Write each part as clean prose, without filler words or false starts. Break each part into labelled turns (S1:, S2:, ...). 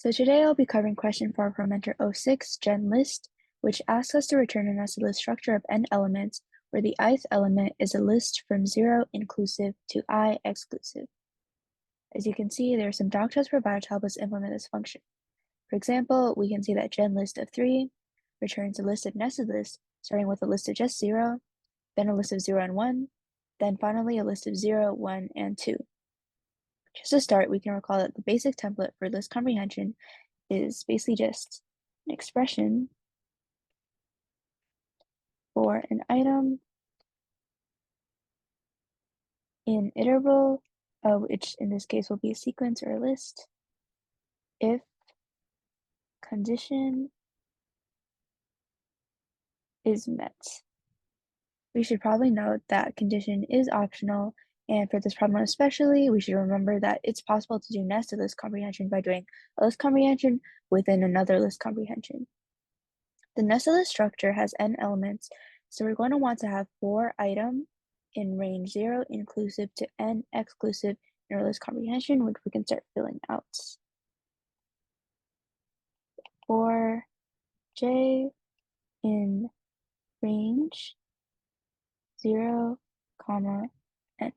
S1: So today I'll be covering question 4 from Mentor 06, Gen List, which asks us to return a nested list structure of n elements where the ith element is a list from 0 inclusive to I exclusive. As you can see, there are some doc tests provided to help us implement this function. For example, we can see that Gen List of 3 returns a list of nested lists starting with a list of just 0, then a list of 0 and 1, then finally a list of 0, 1, and 2. Just to start, we can recall that the basic template for list comprehension is basically just an expression for an item in iterable, which in this case will be a sequence or a list, if condition is met. We should probably note that condition is optional, and for this problem especially, we should remember that it's possible to do nested list comprehension by doing a list comprehension within another list comprehension. The nested list structure has n elements, so we're going to want to have 4 items in range 0 inclusive to n exclusive in our list comprehension, which we can start filling out. For j in range 0, comma, n.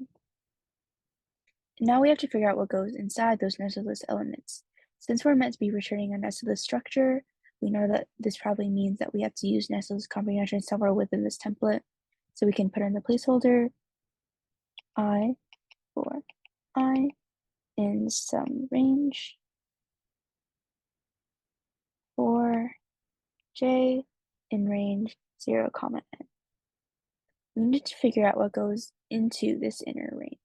S1: Now we have to figure out what goes inside those nested list elements. Since we're meant to be returning a nested list structure, we know that this probably means that we have to use nested list comprehension somewhere within this template. So we can put in the placeholder I for I in some range for j in range 0, comma, n. We need to figure out what goes into this inner range.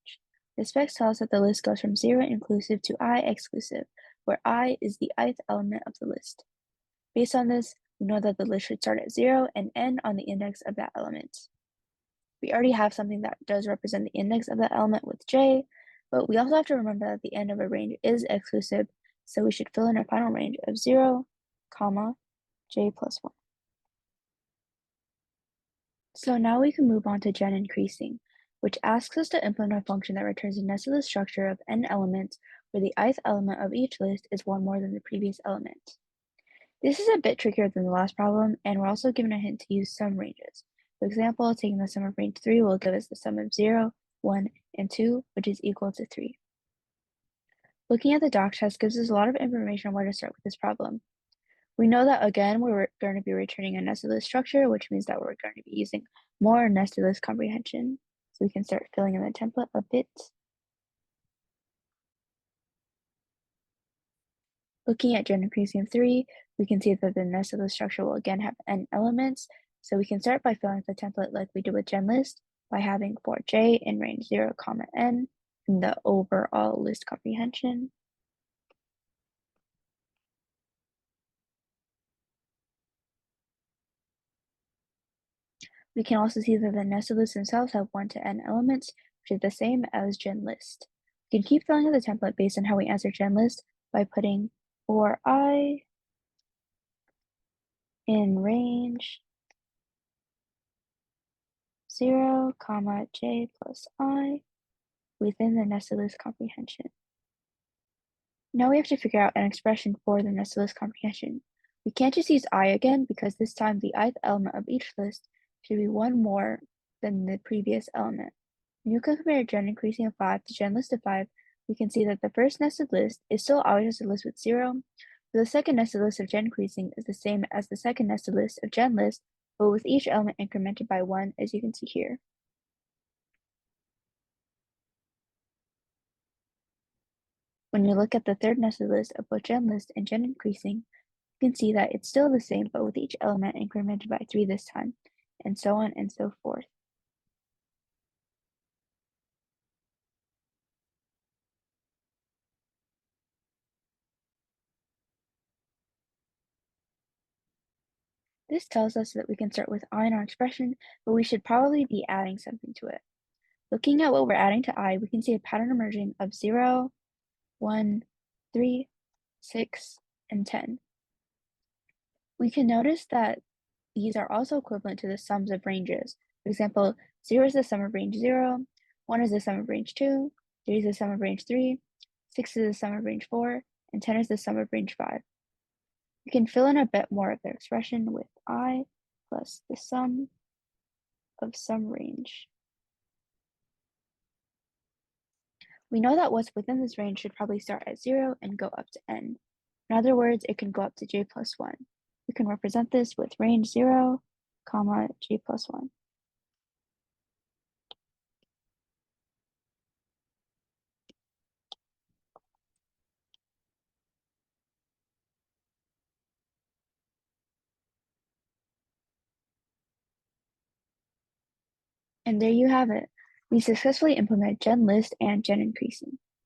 S1: The specs tell us that the list goes from 0 inclusive to I exclusive, where I is the ith element of the list. Based on this, we know that the list should start at 0 and end on the index of that element. We already have something that does represent the index of that element with j, but we also have to remember that the end of a range is exclusive, so we should fill in a final range of 0, comma, j plus 1. So now we can move on to gen increasing, which asks us to implement a function that returns a nested list structure of n elements where the ith element of each list is one more than the previous element. This is a bit trickier than the last problem, and we're also given a hint to use sum ranges. For example, taking the sum of range 3 will give us the sum of 0, 1, and 2, which is equal to 3. Looking at the doc test gives us a lot of information on where to start with this problem. We know that, again, we're going to be returning a nested list structure, which means that we're going to be using more nested list comprehension. So we can start filling in the template a bit. Looking at gen increasing of 3, we can see that the nested list structure will again have n elements. So we can start by filling the template like we did with gen list by having for j in range 0, comma, n in the overall list comprehension. We can also see that the nested lists themselves have 1 to n elements, which is the same as gen list. We can keep filling in the template based on how we answer gen list by putting for I in range 0, comma, j plus I within the nested list comprehension. Now we have to figure out an expression for the nested list comprehension. We can't just use I again because this time the ith element of each list should be 1 more than the previous element. When you compare gen increasing of 5 to gen list of 5, we can see that the first nested list is still always just a list with 0, but the second nested list of gen increasing is the same as the second nested list of gen list, but with each element incremented by 1, as you can see here. When you look at the third nested list of both gen list and gen increasing, you can see that it's still the same, but with each element incremented by 3 this time, and so on and so forth. This tells us that we can start with I in our expression, but we should probably be adding something to it. Looking at what we're adding to I, we can see a pattern emerging of 0, 1, 3, 6, and 10. We can notice that these are also equivalent to the sums of ranges. For example, 0 is the sum of range 0, 1 is the sum of range 2, 3 is the sum of range 3, 6 is the sum of range 4, and 10 is the sum of range 5. We can fill in a bit more of the expression with I plus the sum of some range. We know that what's within this range should probably start at 0 and go up to n. In other words, it can go up to j plus 1. We can represent this with range 0, comma, j plus 1. And there you have it. We successfully implemented gen list and gen increasing.